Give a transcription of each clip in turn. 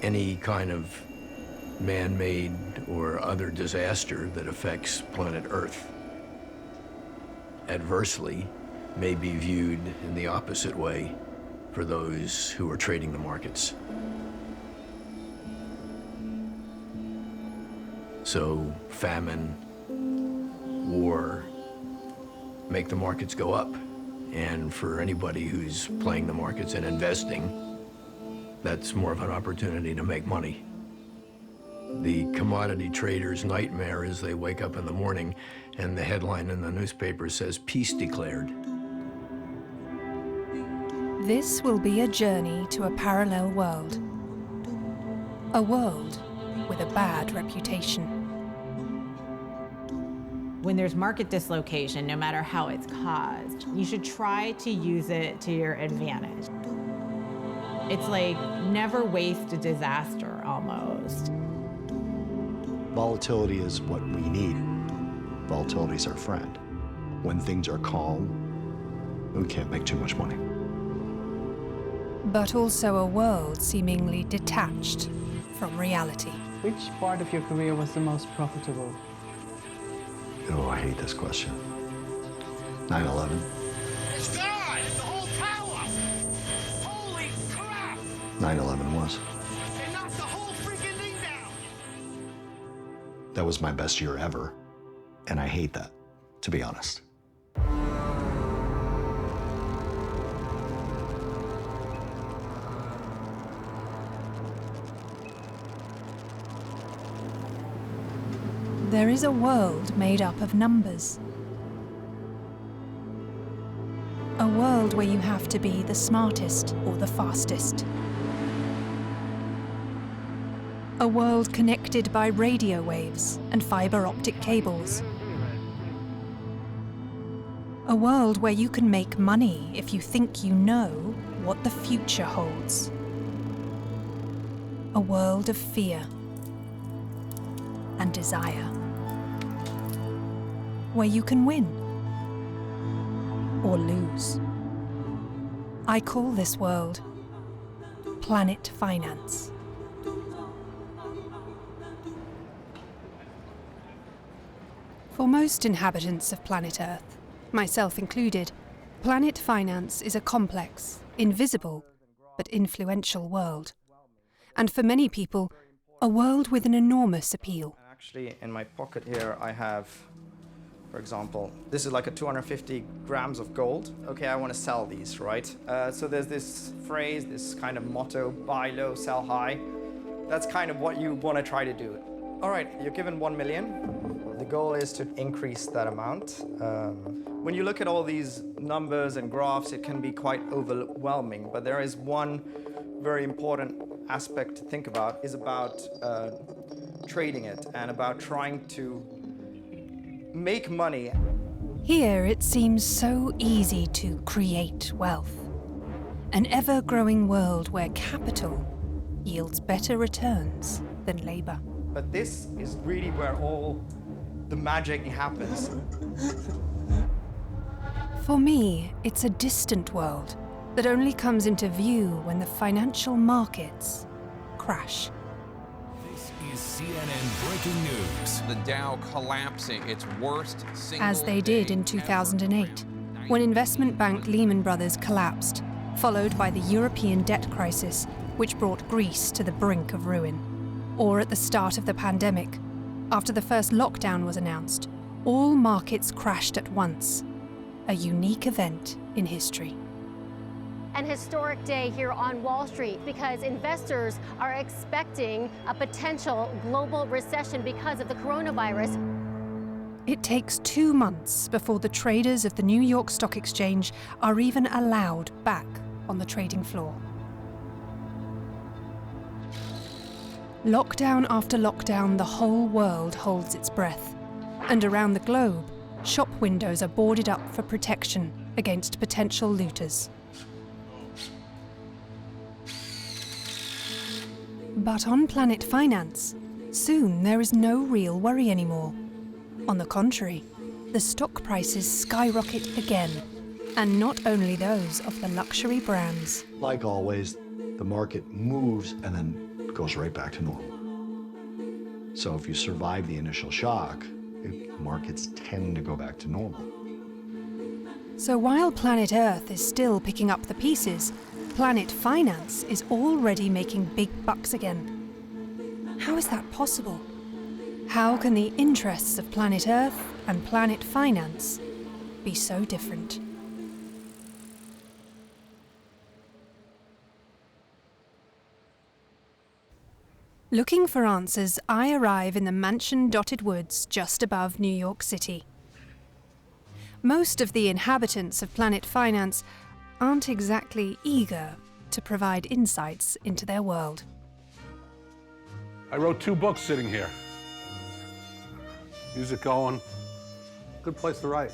any kind of man-made or other disaster that affects planet Earth adversely may be viewed in the opposite way for those who are trading the markets. So famine, war, make the markets go up. And for anybody who's playing the markets and investing, that's more of an opportunity to make money. The commodity trader's nightmare is they wake up in the morning and the headline in the newspaper says, "Peace declared." This will be a journey to a parallel world. A world with a bad reputation. When there's market dislocation, no matter how it's caused, you should try to use it to your advantage. It's like never waste a disaster, almost. Volatility is what we need. Volatility is our friend. When things are calm, we can't make too much money. But also a world seemingly detached from reality. Which part of your career was the most profitable? Oh, I hate this question. 9/11. It's gone! It's the whole tower! Holy crap! 9/11 was. They knocked the whole freaking thing down! That was my best year ever, and I hate that, to be honest. There is a world made up of numbers. A world where you have to be the smartest or the fastest. A world connected by radio waves and fiber optic cables. A world where you can make money if you think you know what the future holds. A world of fear and desire, where you can win or lose. I call this world Planet Finance. For most inhabitants of planet Earth, myself included, Planet Finance is a complex, invisible, but influential world. And for many people, a world with an enormous appeal. Actually, in my pocket here, I have, for example, this is like a 250 grams of gold. Okay, I want to sell these, right? So there's this phrase, this kind of motto, buy low, sell high. That's kind of what you want to try to do. All right, you're given 1 million. The goal is to increase that amount. When you look at all these numbers and graphs, it can be quite overwhelming, but there is one very important aspect to think about, is about trading it and about trying to make money. Here it seems so easy to create wealth. An ever-growing world where capital yields better returns than labor. But this is really where all the magic happens. For me, it's a distant world that only comes into view when the financial markets crash. This is CNN breaking news. The Dow collapsing its worst single As they did in 2008, when investment bank Lehman Brothers collapsed, followed by the European debt crisis, which brought Greece to the brink of ruin. Or at the start of the pandemic, after the first lockdown was announced, all markets crashed at once. A unique event in history. An historic day here on Wall Street because investors are expecting a potential global recession because of the coronavirus. It takes 2 months before the traders of the New York Stock Exchange are even allowed back on the trading floor. Lockdown after lockdown, the whole world holds its breath. And around the globe, shop windows are boarded up for protection against potential looters. But on Planet Finance, soon there is no real worry anymore. On the contrary, the stock prices skyrocket again, and not only those of the luxury brands. Like always, the market moves and then goes right back to normal. So if you survive the initial shock, markets tend to go back to normal. So while planet Earth is still picking up the pieces, planet finance is already making big bucks again. How is that possible? How can the interests of planet Earth and planet finance be so different? Looking for answers, I arrive in the mansion-dotted woods just above New York City. Most of the inhabitants of planet finance aren't exactly eager to provide insights into their world. I wrote 2 books sitting here. Music going, good place to write.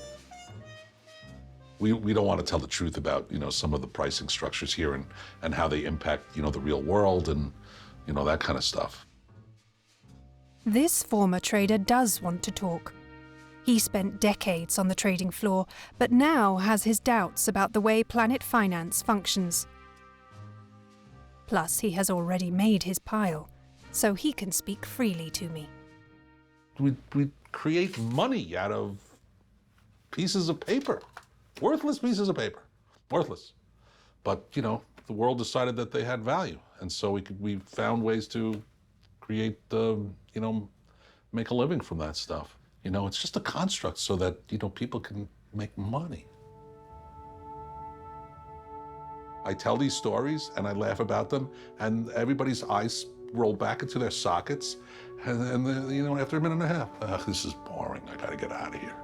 We don't want to tell the truth about, some of the pricing structures here and how they impact, the real world and, that kind of stuff. This former trader does want to talk. He spent decades on the trading floor, but now has his doubts about the way planet finance functions. Plus, he has already made his pile, so he can speak freely to me. We create money out of pieces of paper, worthless pieces of paper, worthless. But, the world decided that they had value. And so we found ways to create, make a living from that stuff. It's just a construct so that, people can make money. I tell these stories and I laugh about them and everybody's eyes roll back into their sockets. And after a minute and a half, this is boring, I gotta get out of here.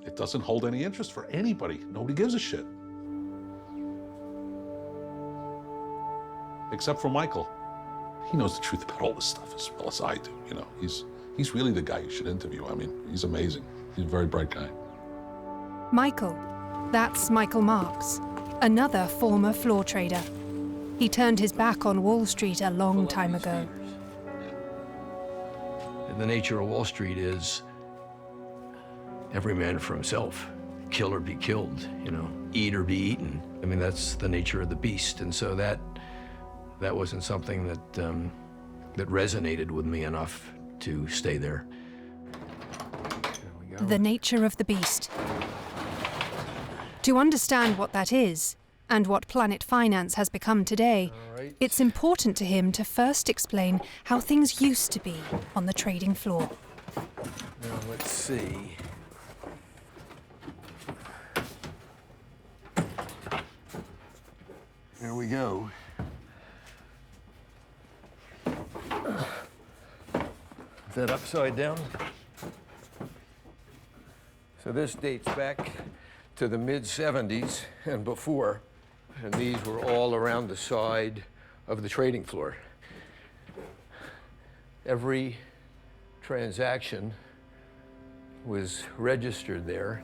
It doesn't hold any interest for anybody. Nobody gives a shit. Except for Michael. He knows the truth about all this stuff as well as I do, He's really the guy you should interview. I mean, he's amazing. He's a very bright guy. Michael. That's Michael Marks, another former floor trader. He turned his back on Wall Street a long time ago. The nature of Wall Street is every man for himself. Kill or be killed, eat or be eaten. I mean, that's the nature of the beast. And so that wasn't something that resonated with me enough to stay there. There we go. The nature of the beast. To understand what that is, and what planet finance has become today, it's important to him to first explain how things used to be on the trading floor. Now, let's see. There we go. Is that upside down? So this dates back to the mid-70s and before, and these were all around the side of the trading floor. Every transaction was registered there.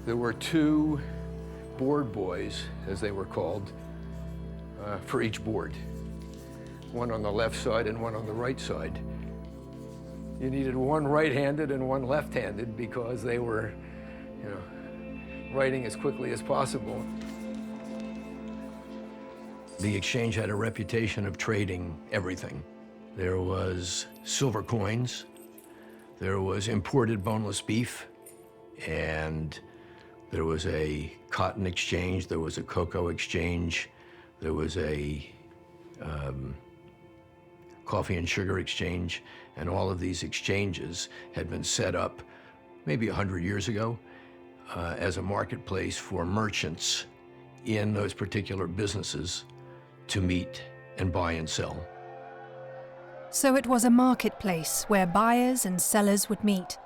There were 2 board boys, as they were called, for each board. One on the left side and one on the right side. You needed one right-handed and one left-handed because they were, writing as quickly as possible. The exchange had a reputation of trading everything. There was silver coins, there was imported boneless beef, and there was a cotton exchange, there was a cocoa exchange, there was a coffee and sugar exchange, and all of these exchanges had been set up maybe 100 years ago as a marketplace for merchants in those particular businesses to meet and buy and sell. So it was a marketplace where buyers and sellers would meet.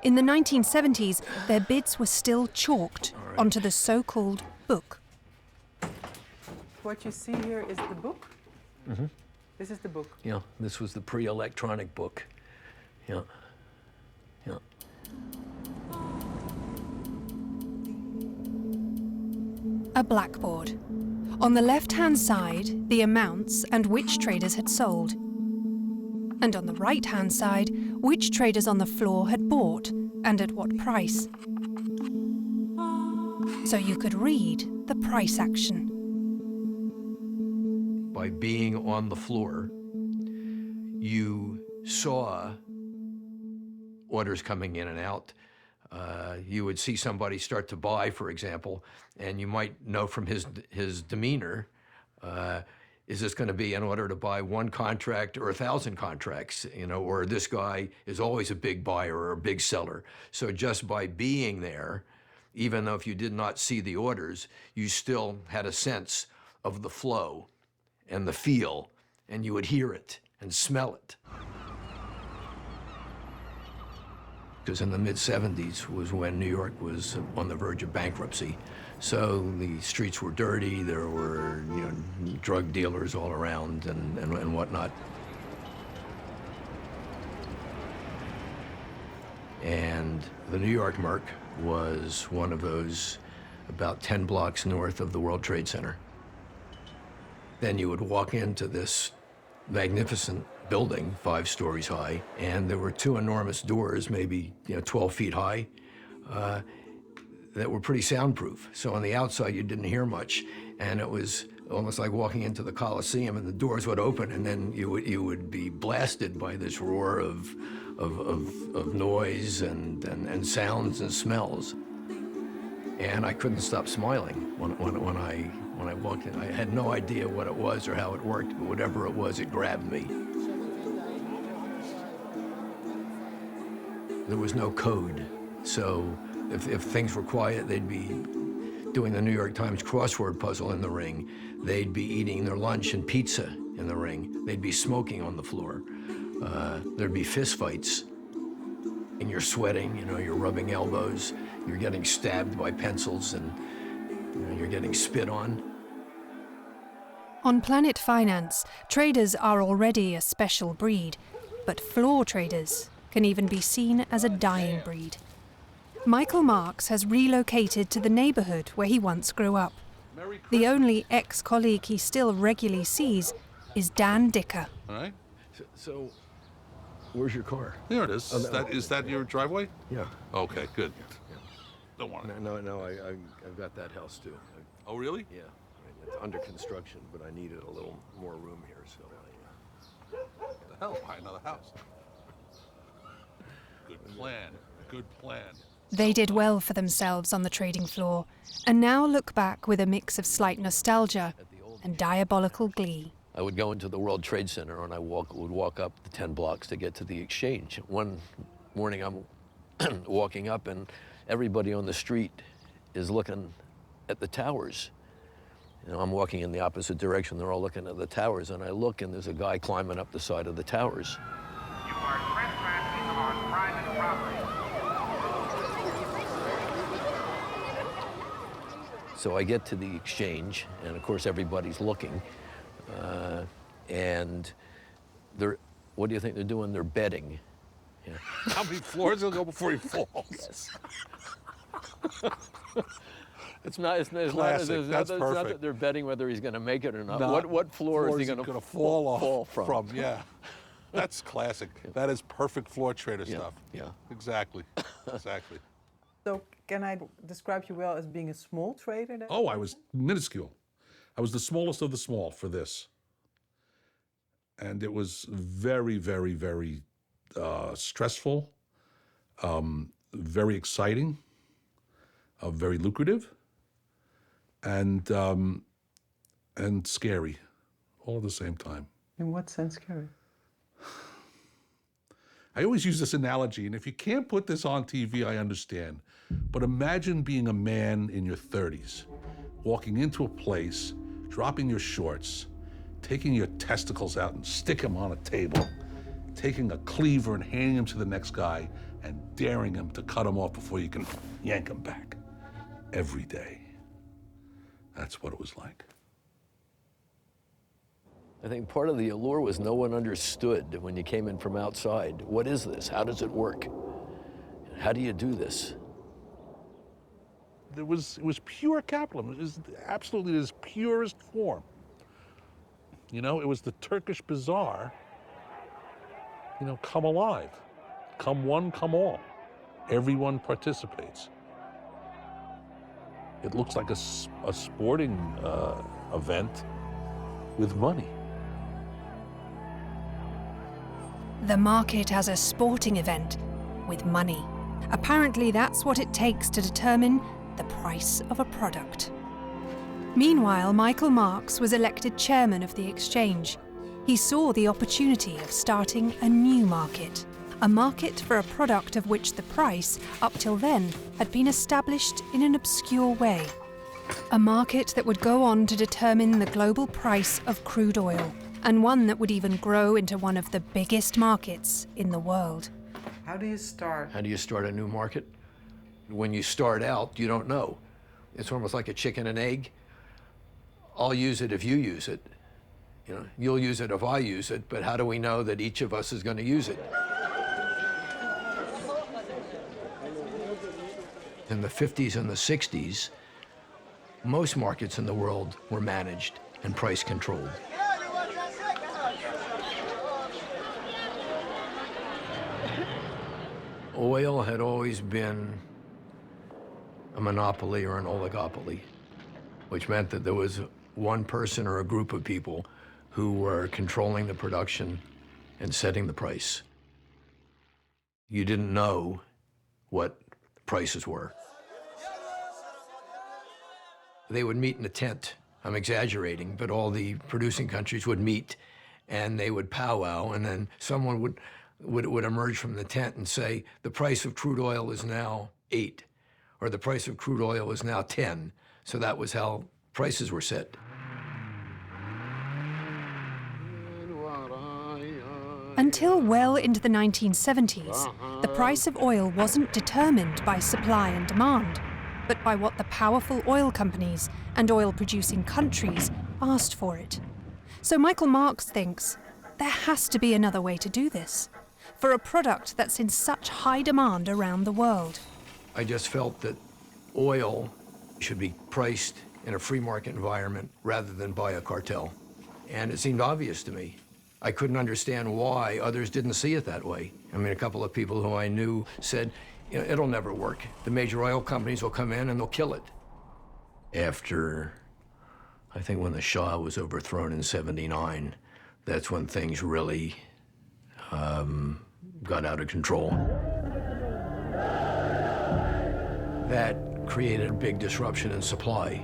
In the 1970s, their bids were still chalked onto the so-called book. What you see here is the book? Mm-hmm. This is the book? Yeah, this was the pre-electronic book. Yeah, yeah. A blackboard. On the left-hand side, the amounts and which traders had sold. And on the right-hand side, which traders on the floor had bought and at what price. So you could read the price action. By being on the floor, you saw orders coming in and out. You would see somebody start to buy, for example, and you might know from his demeanor, is this going to be an order to buy one contract or 1,000 contracts, or this guy is always a big buyer or a big seller. So just by being there, even though if you did not see the orders, you still had a sense of the flow and the feel, and you would hear it and smell it. Because in the mid-'70s was when New York was on the verge of bankruptcy. So the streets were dirty, there were drug dealers all around and whatnot. And the New York Merc was one of those about 10 blocks north of the World Trade Center. Then you would walk into this magnificent building, 5 stories high, and there were 2 enormous doors, maybe 12 feet high, that were pretty soundproof. So on the outside, you didn't hear much, and it was almost like walking into the Coliseum, and the doors would open, and then you would be blasted by this roar of noise and sounds and smells. And I couldn't stop smiling when I walked in. I had no idea what it was or how it worked, but whatever it was, it grabbed me. There was no code, so if things were quiet, they'd be doing the New York Times crossword puzzle in the ring. They'd be eating their lunch and pizza in the ring. They'd be smoking on the floor. There'd be fistfights. And you're sweating, you're rubbing elbows, you're getting stabbed by pencils, and you're getting spit on. On Planet Finance, traders are already a special breed, but floor traders can even be seen as a dying breed. Michael Marks has relocated to the neighbourhood where he once grew up. The only ex-colleague he still regularly sees is Dan Dicker. All right. So where's your car? There it is. Is that your driveway? Yeah. Okay, good. Yeah. Don't want it. No, I've got that house too. Oh, really? Yeah. It's under construction, but I needed a little more room here, so What the hell? Buy another house. Good plan. Good plan. They did well for themselves on the trading floor, and now look back with a mix of slight nostalgia and diabolical glee. I would go into the World Trade Center and I would walk up the 10 blocks to get to the exchange. One morning I'm walking up and everybody on the street is looking at the towers. I'm walking in the opposite direction, they're all looking at the towers, and I look and there's a guy climbing up the side of the towers. You are trespassing on private property. So I get to the exchange, and of course everybody's looking. And what do you think they're doing? They're betting. Yeah. How many floors will go before he falls? Yes. It's not Classic. That's perfect. not that they're betting whether he's going to make it or not. Not What floor is he going to fall from? Yeah. That's classic. That is perfect floor trader stuff. Yeah. Exactly. Exactly. So can I describe you well as being a small trader then? Oh, I was minuscule. I was the smallest of the small for this. And it was very, very, very stressful, very exciting, very lucrative, and scary, all at the same time. In what sense scary? I always use this analogy, and if you can't put this on TV, I understand. But imagine being a man in your 30s, walking into a place, dropping your shorts, taking your testicles out and stick them on a table, taking a cleaver and handing them to the next guy and daring him to cut him off before you can yank him back. Every day. That's what it was like. I think part of the allure was no one understood when you came in from outside. What is this? How does it work? How do you do this? It was pure capitalism. It was absolutely its purest form. You know, it was the Turkish bazaar, come alive. Come one, come all. Everyone participates. It looks like a sporting event with money. The market as a sporting event with money. Apparently, that's what it takes to determine the price of a product. Meanwhile, Michael Marks was elected chairman of the exchange. He saw the opportunity of starting a new market, a market for a product of which the price, up till then, had been established in an obscure way. A market that would go on to determine the global price of crude oil, and one that would even grow into one of the biggest markets in the world. How do you start? How do you start a new market? When you start out, you don't know. It's almost like a chicken and egg. I'll use it if you use it. You know, you'll use it if I use it, but how do we know that each of us is going to use it? In the 50s and the 60s, most markets in the world were managed and price controlled. Oil had always been a monopoly or an oligopoly, which meant that there was one person or a group of people who were controlling the production and setting the price. You didn't know what prices were. They would meet in a tent. I'm exaggerating, but all the producing countries would meet and they would powwow, and then someone would emerge from the tent and say, the price of crude oil is now 8, or the price of crude oil is now 10. So that was how prices were set. Until well into the 1970s, the price of oil wasn't determined by supply and demand, but by what the powerful oil companies and oil-producing countries asked for it. So Michael Marks thinks there has to be another way to do this, for a product that's in such high demand around the world. I just felt that oil should be priced in a free market environment rather than by a cartel. And it seemed obvious to me. I couldn't understand why others didn't see it that way. I mean, a couple of people who I knew said, you know, it'll never work. The major oil companies will come in and they'll kill it. After, I think when the Shah was overthrown in '79, that's when things really got out of control. That created a big disruption in supply.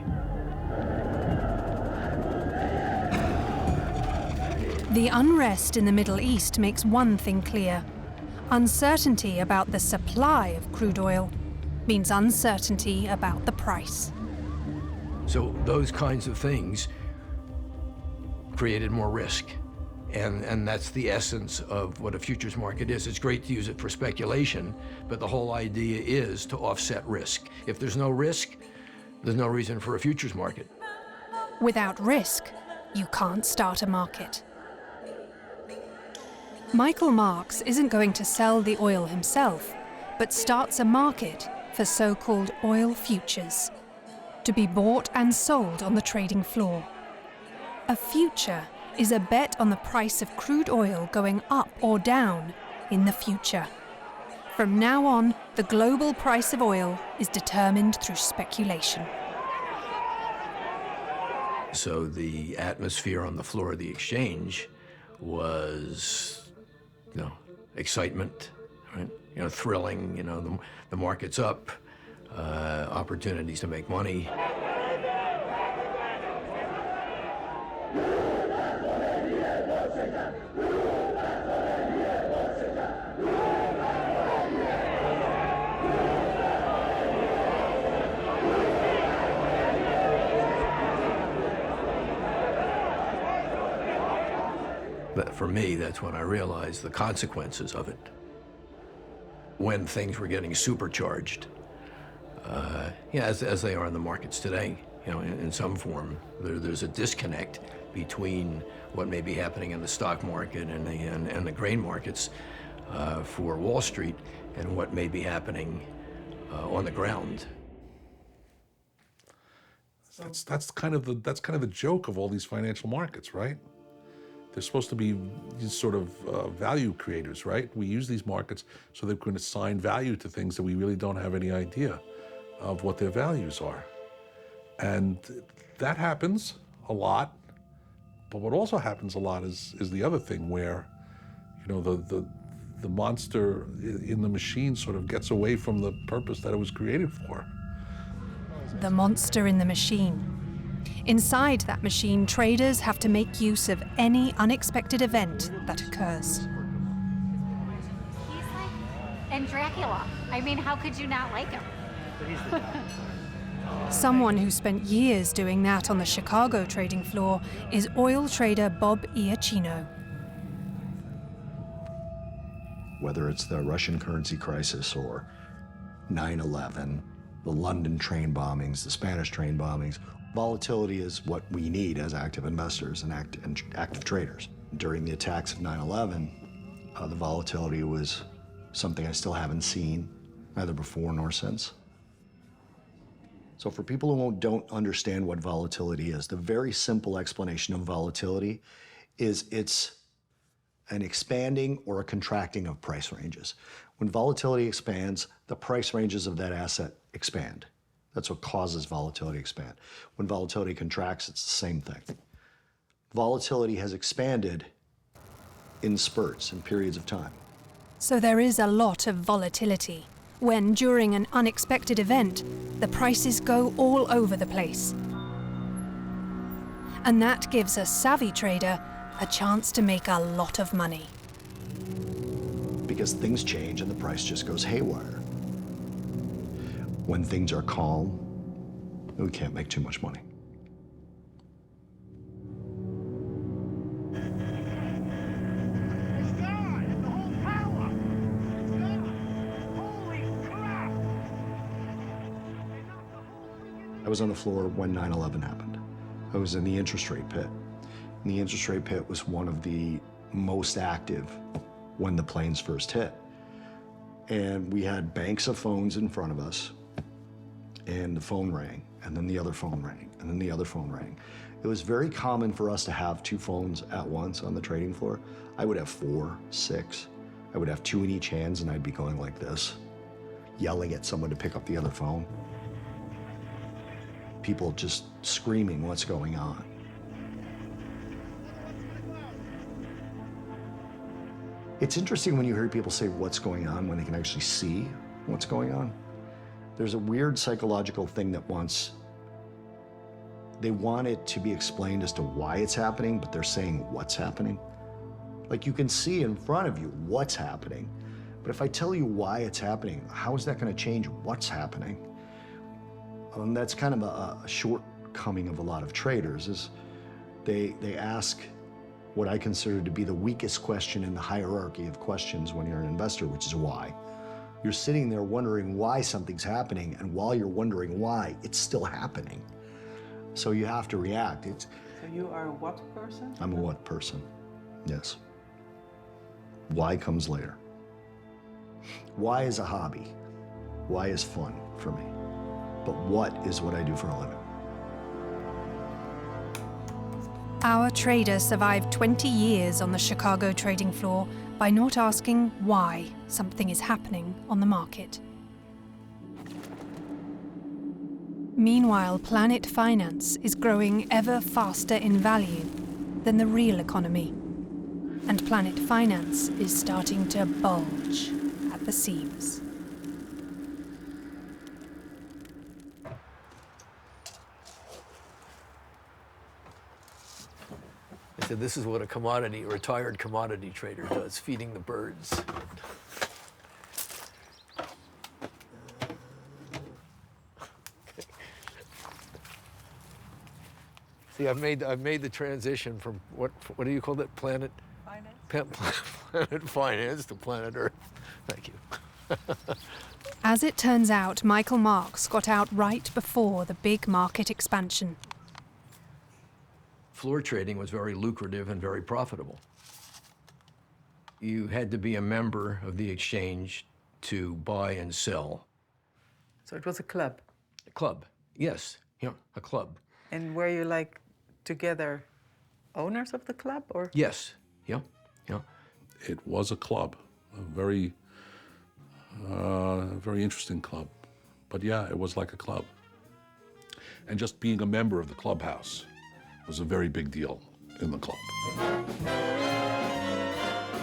The unrest in the Middle East makes one thing clear. Uncertainty about the supply of crude oil means uncertainty about the price. So those kinds of things created more risk. And that's the essence of what a futures market is. It's great to use it for speculation, but the whole idea is to offset risk. If there's no risk, there's no reason for a futures market. Without risk, you can't start a market. Michael Marks isn't going to sell the oil himself, but starts a market for so-called oil futures, to be bought and sold on the trading floor. A future is a bet on the price of crude oil going up or down in the future. From now on, the global price of oil is determined through speculation. So the atmosphere on the floor of the exchange was, excitement, right? Thrilling, the market's up, opportunities to make money. But for me, that's when I realized the consequences of it. When things were getting supercharged, as they are in the markets today, in some form, there's a disconnect between what may be happening in the stock market and the grain markets for Wall Street and what may be happening on the ground. That's kind of the joke of all these financial markets, right? They're supposed to be these sort of value creators, right? We use these markets so they can assign value to things that we really don't have any idea of what their values are. And that happens a lot. But what also happens a lot is the other thing where, you know, the monster in the machine sort of gets away from the purpose that it was created for. The monster in the machine. Inside that machine, traders have to make use of any unexpected event that occurs. He's like in Dracula. I mean, how could you not like him? Someone who spent years doing that on the Chicago trading floor is oil trader Bob Iacchino. Whether it's the Russian currency crisis or 9/11, the London train bombings, the Spanish train bombings, volatility is what we need as active investors and active traders. During the attacks of 9/11, the volatility was something I still haven't seen, neither before nor since. So for people who don't understand what volatility is, the very simple explanation of volatility is it's an expanding or a contracting of price ranges. When volatility expands, the price ranges of that asset expand. That's what causes volatility to expand. When volatility contracts, it's the same thing. Volatility has expanded in spurts, in periods of time. So there is a lot of volatility when, during an unexpected event, the prices go all over the place. And that gives a savvy trader a chance to make a lot of money. Because things change and the price just goes haywire. When things are calm, we can't make too much money. It's gone! It's the whole tower! It's gone! Holy crap! I was on the floor when 9/11 happened. I was in the interest rate pit. And the interest rate pit was one of the most active when the planes first hit. And we had banks of phones in front of us, and the phone rang, and then the other phone rang, and then the other phone rang. It was very common for us to have two phones at once on the trading floor. I would have 4, 6. I would have 2 in each hands, and I'd be going like this, yelling at someone to pick up the other phone. People just screaming, what's going on? It's interesting when you hear people say what's going on when they can actually see what's going on. There's a weird psychological thing that they want it to be explained as to why it's happening, but they're saying what's happening. Like you can see in front of you what's happening, but if I tell you why it's happening, how is that going to change what's happening? And that's kind of a shortcoming of a lot of traders is they ask what I consider to be the weakest question in the hierarchy of questions when you're an investor, which is why. You're sitting there wondering why something's happening, and while you're wondering why, it's still happening. So you have to react. So you are a what person? I'm a what person, yes. Why comes later. Why is a hobby? Why is fun for me? But what is what I do for a living? Our trader survived 20 years on the Chicago trading floor by not asking why something is happening on the market. Meanwhile, Planet Finance is growing ever faster in value than the real economy. And Planet Finance is starting to bulge at the seams. I said, this is what a retired commodity trader does, feeding the birds. See, I've made the transition from what do you call it? Planet Finance to Planet Earth. Thank you. As it turns out, Michael Marks got out right before the big market expansion. Floor trading was very lucrative and very profitable. You had to be a member of the exchange to buy and sell. So it was a club? A club, yes, yeah, a club. And were you like together owners of the club, or? Yes, yeah, yeah. It was a club, a very interesting club. But yeah, it was like a club. And just being a member of the clubhouse was a very big deal in the club.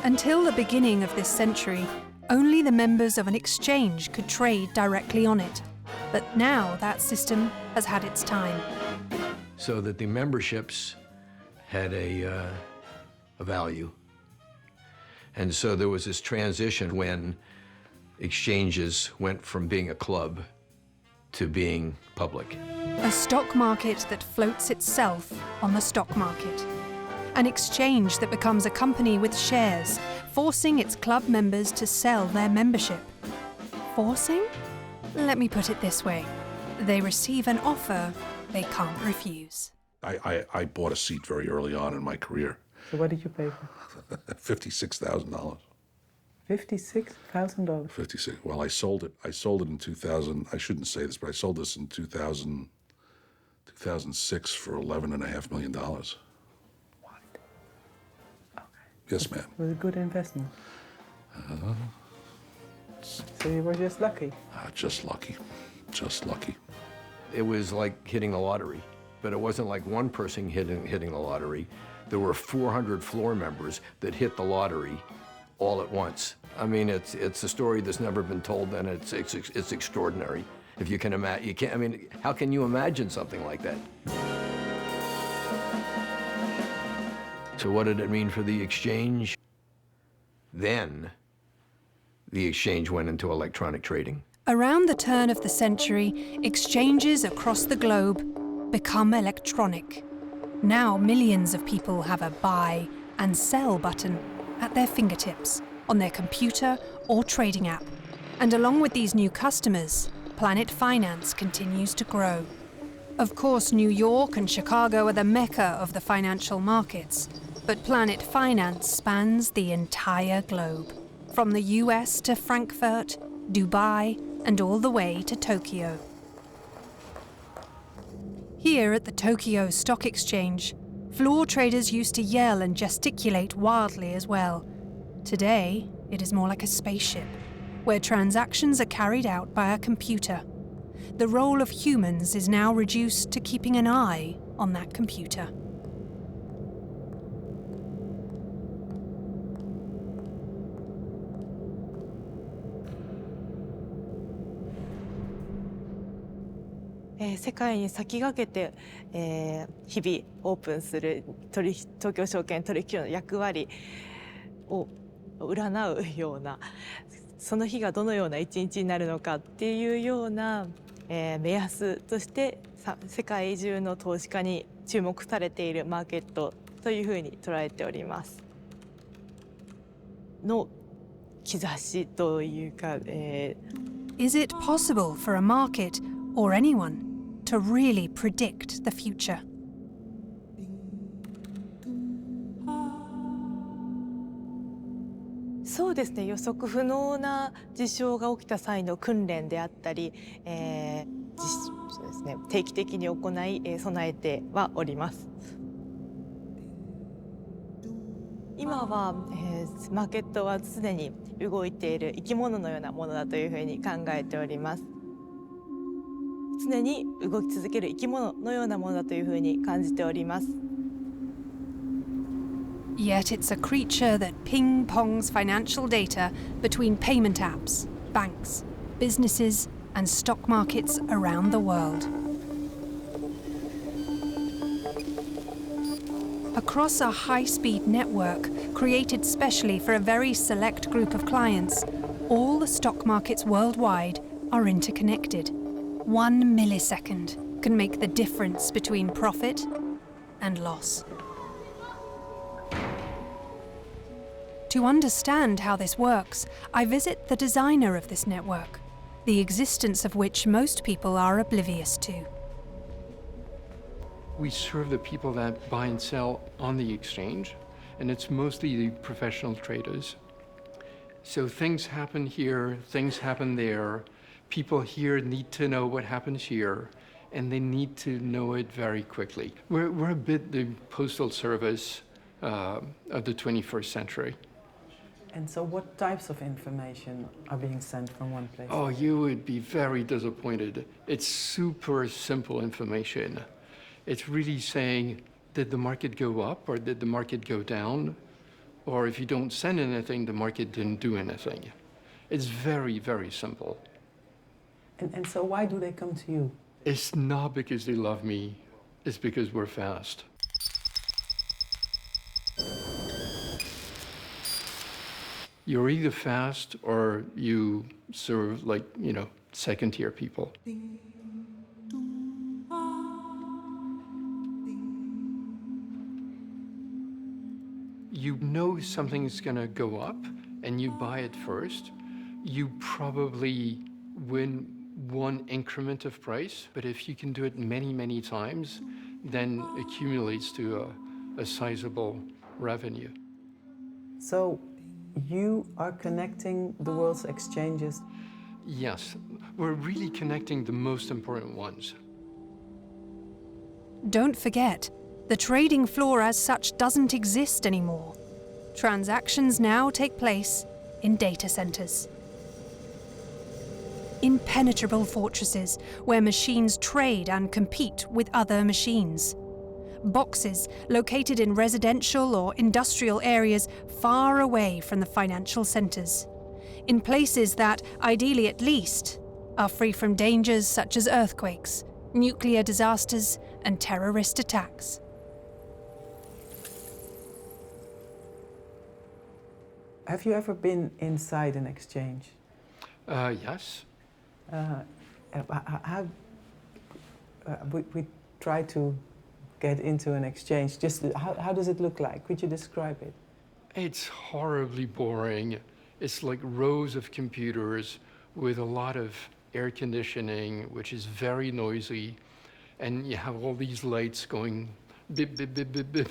Until the beginning of this century, only the members of an exchange could trade directly on it. But now that system has had its time. So that the memberships had a value. And so there was this transition when exchanges went from being a club to being public. A stock market that floats itself on the stock market. An exchange that becomes a company with shares, forcing its club members to sell their membership. Forcing? Let me put it this way. They receive an offer they can't refuse. I bought a seat very early on in my career. So what did you pay for? $56,000. $56,000. 56. Well, I sold it. I sold it in 2000. I shouldn't say this, but I sold this in 2006 for $11.5 million. What? Okay. Yes, ma'am. It was a good investment. So you were just lucky? Just lucky. Just lucky. It was like hitting the lottery, but it wasn't like one person hitting the lottery. There were 400 floor members that hit the lottery all at once. I mean, it's a story that's never been told, and it's extraordinary. If you can imagine, you can't. I mean, how can you imagine something like that? So what did it mean for the exchange? Then, the exchange went into electronic trading. Around the turn of the century, exchanges across the globe become electronic. Now millions of people have a buy and sell button at their fingertips, on their computer or trading app. And along with these new customers, Planet Finance continues to grow. Of course, New York and Chicago are the mecca of the financial markets, but Planet Finance spans the entire globe, from the US to Frankfurt, Dubai, and all the way to Tokyo. Here at the Tokyo Stock Exchange, floor traders used to yell and gesticulate wildly as well. Today, it is more like a spaceship, where transactions are carried out by a computer. The role of humans is now reduced to keeping an eye on that computer. 世界に先駆けて、日々オープンする東京証券取引所の役割を占うような、その日がどのような一日になるのかっていうような、目安として世界中の投資家に注目されているマーケットというふうに捉えております。の兆しというか、Is it possible for a market or anyone to really predict the future? そうですね、予測不能な事象が起きた際の訓練であったり、そうですね、定期的に行い、備えてはおります。今は、マーケットは常に動いている生き物のようなものだというふうに考えております。常に動き続ける生き物のようなものだというふうに感じております。Yet it's a creature that ping-pongs financial data between payment apps, banks, businesses, and stock markets around the world. Across a high-speed network created specially for a very select group of clients, all the stock markets worldwide are interconnected. 1 millisecond can make the difference between profit and loss. To understand how this works, I visit the designer of this network, the existence of which most people are oblivious to. We serve the people that buy and sell on the exchange, and it's mostly the professional traders. So things happen here, things happen there. People here need to know what happens here, and they need to know it very quickly. We're a bit the postal service of the 21st century. And so what types of information are being sent from one place? Oh, you would be very disappointed. It's super simple information. It's really saying, did the market go up or did the market go down? Or if you don't send anything, the market didn't do anything. It's very, very simple. And so why do they come to you? It's not because they love me, it's because we're fast. You're either fast or you serve like, second-tier people. You know something's gonna go up and you buy it first, you probably win one increment of price, but if you can do it many, many times, then it accumulates to a sizable revenue. So you are connecting the world's exchanges? Yes, we're really connecting the most important ones. Don't forget, the trading floor as such doesn't exist anymore. Transactions now take place in data centers. Impenetrable fortresses where machines trade and compete with other machines. Boxes located in residential or industrial areas far away from the financial centers. In places that, ideally at least, are free from dangers such as earthquakes, nuclear disasters, and terrorist attacks. Have you ever been inside an exchange? Yes. We try to get into an exchange. Just how does it look like? Could you describe it? It's horribly boring. It's like rows of computers with a lot of air conditioning, which is very noisy, and you have all these lights going bip, bip, bip, bip, bip.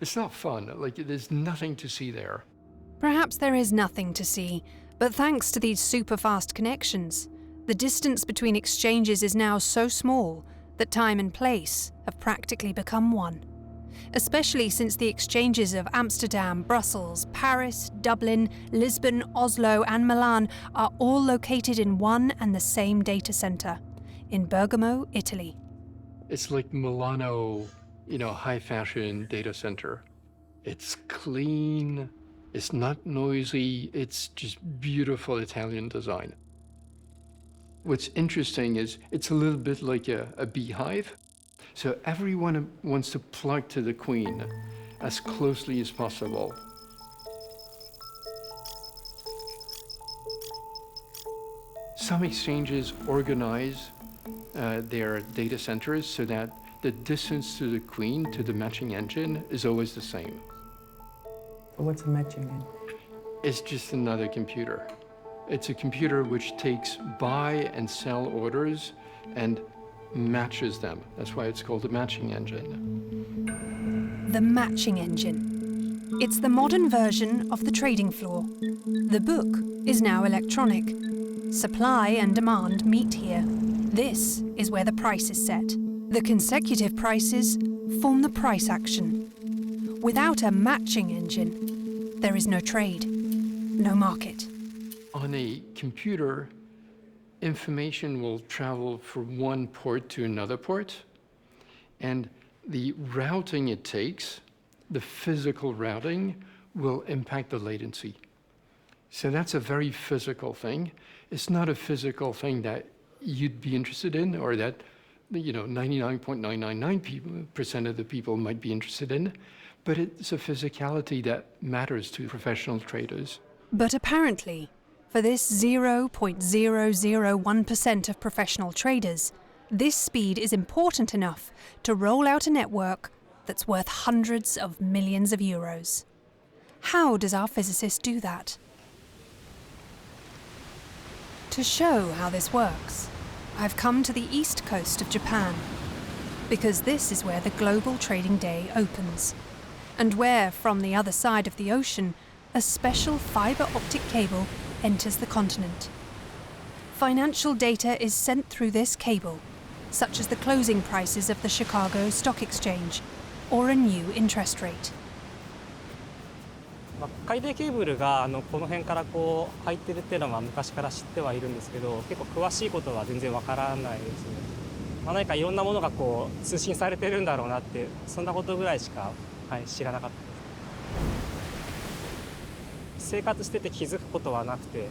It's not fun. Like, there's nothing to see there. Perhaps there is nothing to see, but thanks to these super-fast connections, the distance between exchanges is now so small that time and place have practically become one. Especially since the exchanges of Amsterdam, Brussels, Paris, Dublin, Lisbon, Oslo, and Milan are all located in one and the same data center, in Bergamo, Italy. It's like Milano, high-fashion data center. It's clean, it's not noisy, it's just beautiful Italian design. What's interesting is it's a little bit like a beehive. So everyone wants to plug to the queen as closely as possible. Some exchanges organize their data centers so that the distance to the queen, to the matching engine, is always the same. What's a matching engine? It's just another computer. It's a computer which takes buy and sell orders and matches them. That's why it's called a matching engine. The matching engine. It's the modern version of the trading floor. The book is now electronic. Supply and demand meet here. This is where the price is set. The consecutive prices form the price action. Without a matching engine, there is no trade, no market. On a computer, information will travel from one port to another port, and the routing it takes, the physical routing, will impact the latency. So that's a very physical thing. It's not a physical thing that you'd be interested in, or that 99.999% of the people might be interested in, but it's a physicality that matters to professional traders. But apparently, for this 0.001% of professional traders, this speed is important enough to roll out a network that's worth hundreds of millions of euros. How does our physicist do that? To show how this works, I've come to the east coast of Japan, because this is where the global trading day opens, and where, from the other side of the ocean, a special fiber optic cable enters the continent. Financial data is sent through this cable, such as the closing prices of the Chicago Stock Exchange, or a new interest rate. 海底ケーブルがこの辺からこう入ってるっていうのは昔から知ってはいるんですけど、結構詳しいことは全然わからないですね。何かいろんなものがこう通信されてるんだろうなって、そんなことぐらいしか、知らなかったです。生活してて気づくことはなくて。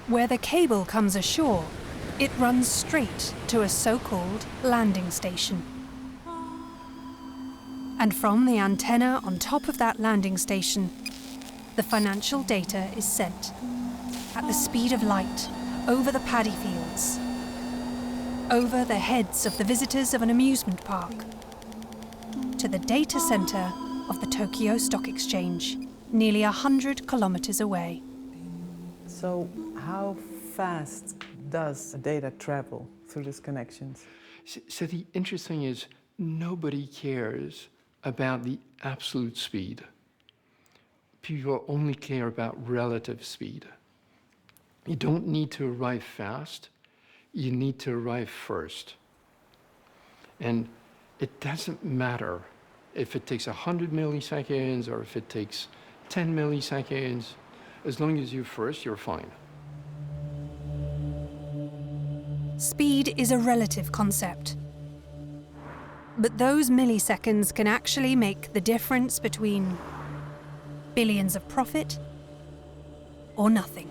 Where the cable comes ashore, it runs straight to a so-called landing station. And from the antenna on top of that landing station, the financial data is sent at the speed of light over the paddy fields, over the heads of the visitors of an amusement park, to the data center of the Tokyo Stock Exchange, nearly 100 kilometers away. So how fast does data travel through these connections? So the interesting is nobody cares about the absolute speed. People only care about relative speed. You don't need to arrive fast, you need to arrive first. And it doesn't matter if it takes 100 milliseconds or if it takes 10 milliseconds. As long as you're first, you're fine. Speed is a relative concept. But those milliseconds can actually make the difference between billions of profit or nothing.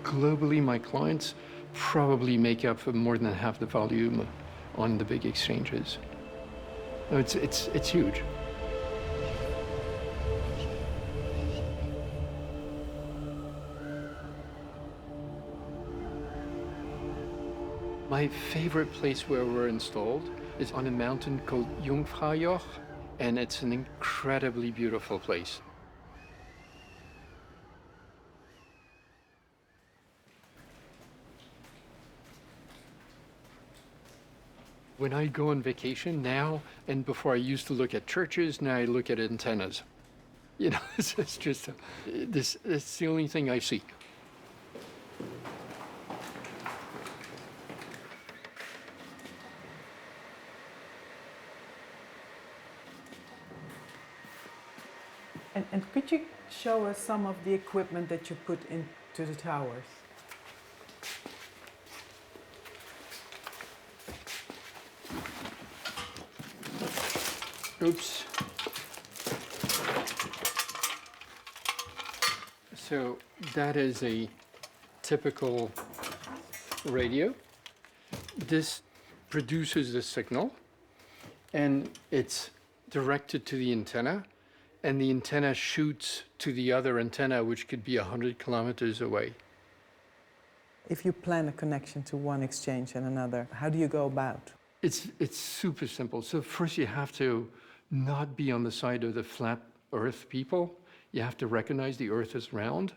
Globally, my clients probably make up for more than half the volume on the big exchanges. It's huge. My favorite place where we're installed is on a mountain called Jungfraujoch, and it's an incredibly beautiful place. When I go on vacation now, and before I used to look at churches, now I look at antennas. You know, it's just, it's the only thing I see. And could you show us some of the equipment that you put into the towers? Oops. So that is a typical radio. This produces the signal, and it's directed to the antenna, and the antenna shoots to the other antenna, which could be 100 kilometers away. If you plan a connection to one exchange and another, how do you go about? It's super simple. So first you have to not be on the side of the flat Earth people. You have to recognize the Earth is round.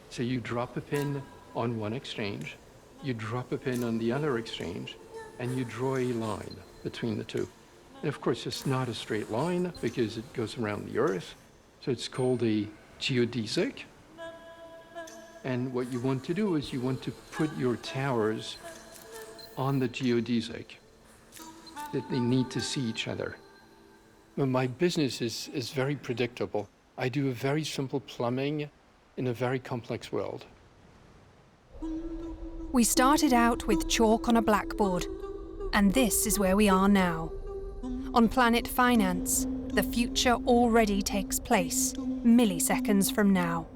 So you drop a pin on one exchange, you drop a pin on the other exchange, and you draw a line between the two. And of course, it's not a straight line because it goes around the Earth. So it's called a geodesic. And what you want to do is you want to put your towers on the geodesic, that they need to see each other. But my business is very predictable. I do a very simple plumbing in a very complex world. We started out with chalk on a blackboard, and this is where we are now. On Planet Finance, the future already takes place, milliseconds from now.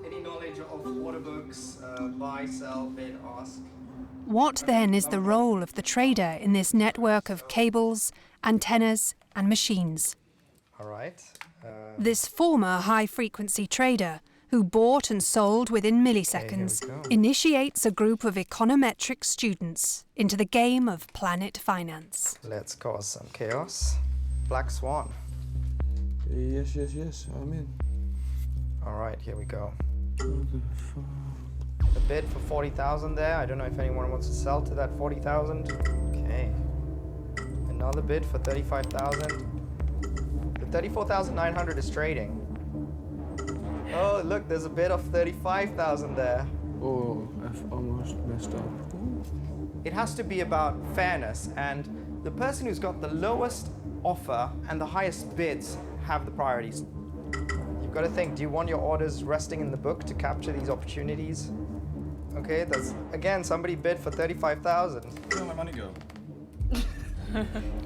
Any knowledge of order books, buy, sell, bid, ask? What then is the role of the trader in this network of cables, antennas, and machines? All right. This former high-frequency trader, who bought and sold within milliseconds, initiates a group of econometric students into the game of Planet Finance. Let's cause some chaos. Black Swan. Yes, I'm in. All right, here we go. The bid for 40,000 there. I don't know if anyone wants to sell to that 40,000. Okay. Another bid for 35,000. The 34,900 is trading. Oh, look, there's a bid of 35,000 there. Oh, I've almost messed up. It has to be about fairness, and the person who's got the lowest offer and the highest bids have the priorities. You've got to think, do you want your orders resting in the book to capture these opportunities? Okay, that's, again, somebody bid for 35,000. Where did my money go?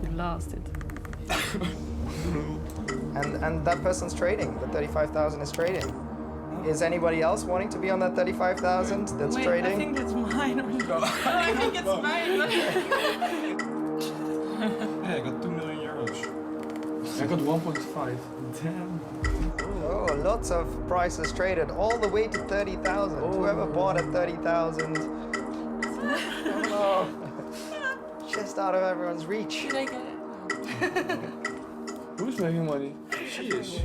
You lost it. And that person's trading. The 35,000 is trading. Is anybody else wanting to be on that 35,000 that's trading? I think that's mine. No, I think it's mine. Yeah, I got 2 million euros. I got 1.5. Damn. Oh, lots of prices traded all the way to 30,000. Whoever bought at 30,000. Oh, just out of everyone's reach. Did I get it? Who's making money? She is.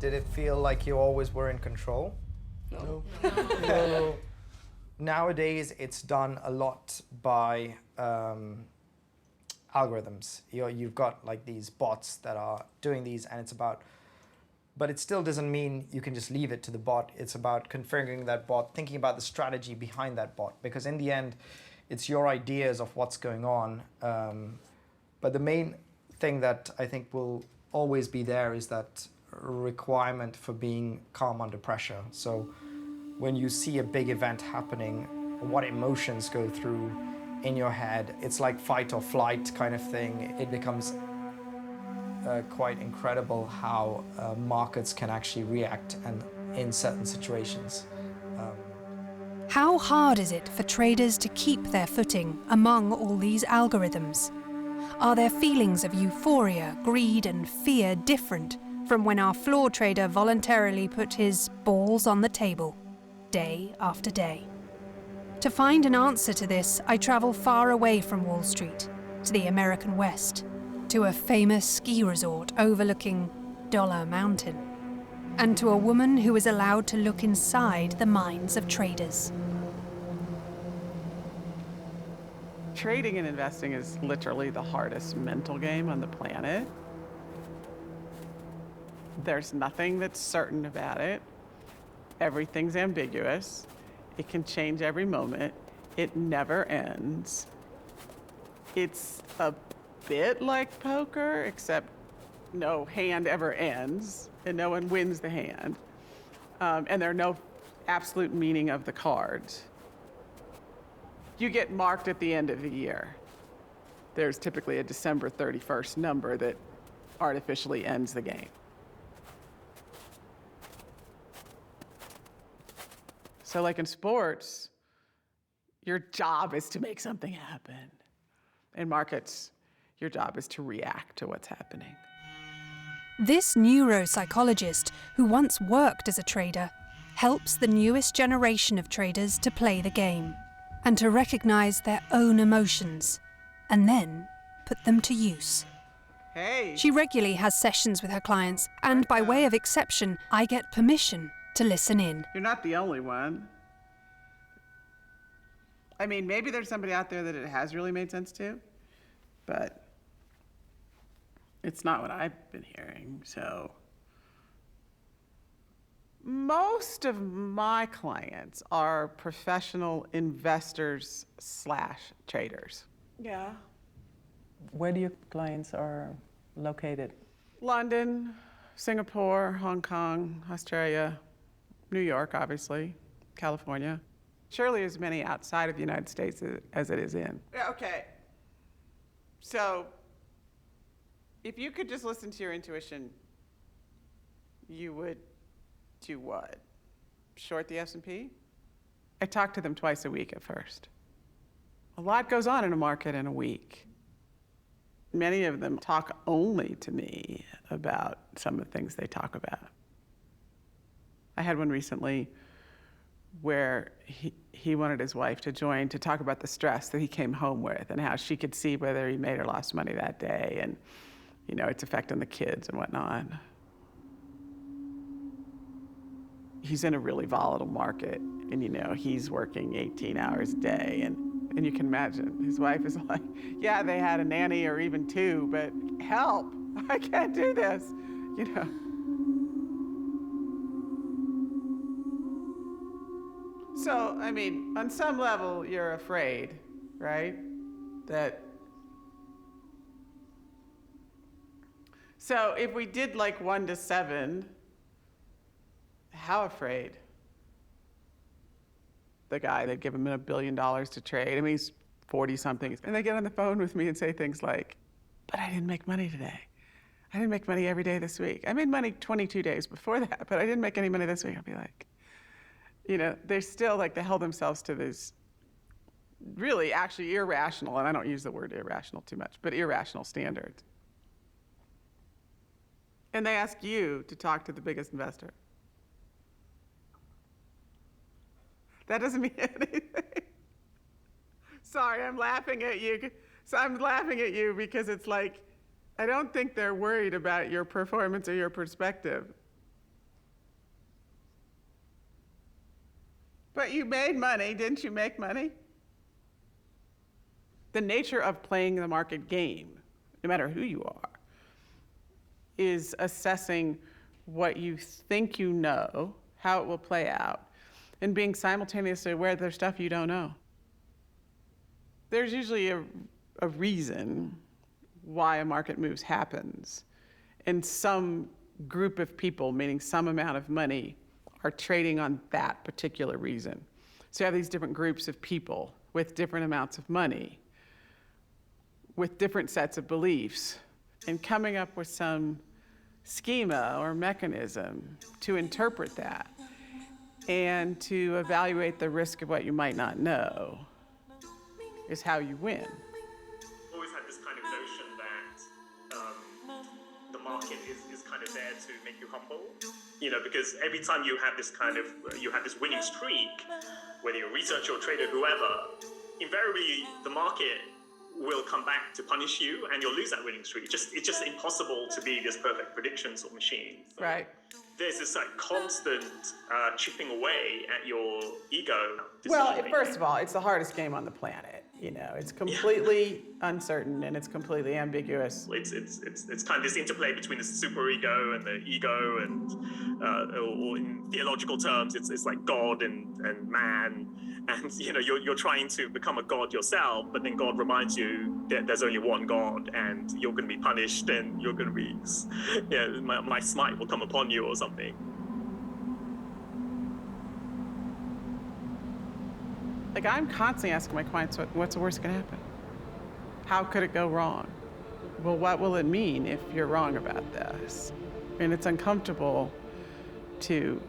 Did it feel like you always were in control? No. No. Nowadays, it's done a lot by algorithms. You've got like these bots that are doing these, and it's about, but it still doesn't mean you can just leave it to the bot. It's about configuring that bot, thinking about the strategy behind that bot, because in the end, it's your ideas of what's going on. But the main thing that I think will always be there is that requirement for being calm under pressure. So when you see a big event happening, what emotions go through in your head, it's like fight or flight kind of thing. It becomes quite incredible how markets can actually react and in certain situations. How hard is it for traders to keep their footing among all these algorithms? Are their feelings of euphoria, greed and fear different from when our floor trader voluntarily put his balls on the table, day after day? To find an answer to this, I travel far away from Wall Street, to the American West, to a famous ski resort overlooking Dollar Mountain, and to a woman who is allowed to look inside the minds of traders. Trading and investing is literally the hardest mental game on the planet. There's nothing that's certain about it. Everything's ambiguous. It can change every moment. It never ends. It's a bit like poker, except no hand ever ends, and no one wins the hand. And there are no absolute meaning of the cards. You get marked at the end of the year. There's typically a December 31st number that artificially ends the game. So like in sports, your job is to make something happen. In markets, your job is to react to what's happening. This neuropsychologist, who once worked as a trader, helps the newest generation of traders to play the game and to recognize their own emotions and then put them to use. Hey! She regularly has sessions with her clients, and by way of exception, I get permission to listen in. You're not the only one. I mean, maybe there's somebody out there that it has really made sense to, but it's not what I've been hearing, so. Most of my clients are professional investors / traders. Yeah. Where do your clients are located? London, Singapore, Hong Kong, Australia, New York, obviously, California. Surely as many outside of the United States as it is in. Yeah, okay. So, if you could just listen to your intuition, you would do what? Short the S&P? I talk to them twice a week at first. A lot goes on in a market in a week. Many of them talk only to me about some of the things they talk about. I had one recently where he wanted his wife to join to talk about the stress that he came home with and how she could see whether he made or lost money that day and, you know, its effect on the kids and whatnot. He's in a really volatile market and, you know, he's working 18 hours a day and you can imagine his wife is like, yeah, they had a nanny or even two, but help, I can't do this. you know. So, I mean, on some level, you're afraid, right? So if we did like 1 to 7, how afraid? The guy, they'd give him $1 billion to trade. I mean, he's 40-something. And they get on the phone with me and say things like, but I didn't make money today. I didn't make money every day this week. I made money 22 days before that, but I didn't make any money this week. I'll be like, you know, they're still like, they held themselves to this really actually irrational, and I don't use the word irrational too much, but irrational standards. And they ask you to talk to the biggest investor. That doesn't mean anything. Sorry, I'm laughing at you. So I'm laughing at you because it's like, I don't think they're worried about your performance or your perspective. But you made money, didn't you make money? The nature of playing the market game, no matter who you are, is assessing what you think you know, how it will play out, and being simultaneously aware that there's stuff you don't know. There's usually a reason why a market moves happens, and some group of people, meaning some amount of money, are trading on that particular reason. So you have these different groups of people with different amounts of money, with different sets of beliefs, and coming up with some schema or mechanism to interpret that and to evaluate the risk of what you might not know is how you win. Always had this kind of notion that the market is kind of there to make you humble, you know, because every time you have this kind of, you have this winning streak, whether you're a researcher or trader, whoever, invariably the market will come back to punish you and you'll lose that winning streak. It's just impossible to be this perfect prediction sort of machine. So right. There's this like constant chipping away at your ego. Well, first of all, it's the hardest game on the planet. You know, it's completely uncertain and it's completely ambiguous. It's kind of this interplay between the superego and the ego, and or in theological terms, it's like God and man, and you know you're trying to become a god yourself, but then God reminds you that there's only one God, and you're going to be punished, and you're going to be, my smite will come upon you or something. Like, I'm constantly asking my clients, what's the worst going to happen? How could it go wrong? Well, what will it mean if you're wrong about this? And it's uncomfortable to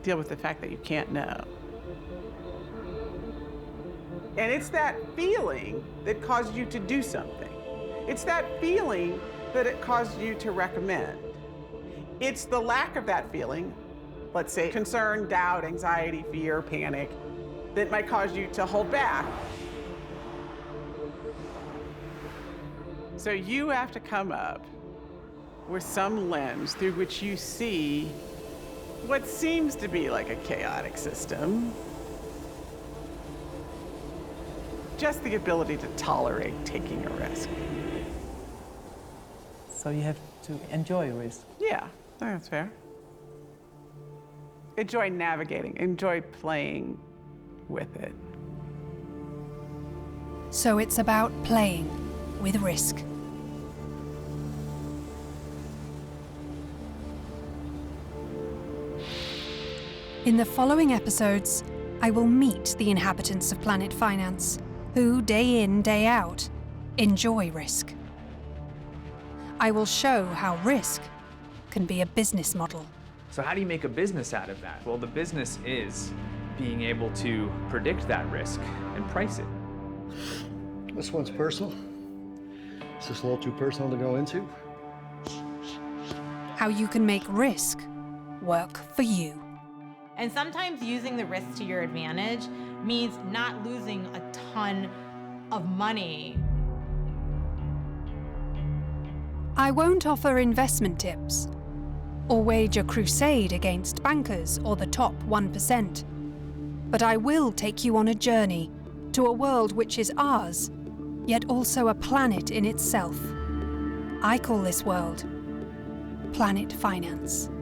deal with the fact that you can't know. And it's that feeling that caused you to do something. It's that feeling that it caused you to recommend. It's the lack of that feeling, let's say concern, doubt, anxiety, fear, panic, that might cause you to hold back. So you have to come up with some lens through which you see what seems to be like a chaotic system. Just the ability to tolerate taking a risk. So you have to enjoy risk. Yeah, I think that's fair. Enjoy navigating, enjoy playing with it. So it's about playing with risk. In the following episodes, I will meet the inhabitants of Planet Finance, who day in, day out, enjoy risk. I will show how risk can be a business model. So how do you make a business out of that? Well, the business is being able to predict that risk and price it. This one's personal. Is this a little too personal to go into? How you can make risk work for you. And sometimes using the risk to your advantage means not losing a ton of money. I won't offer investment tips or wage a crusade against bankers or the top 1%. But I will take you on a journey to a world which is ours, yet also a planet in itself. I call this world Planet Finance.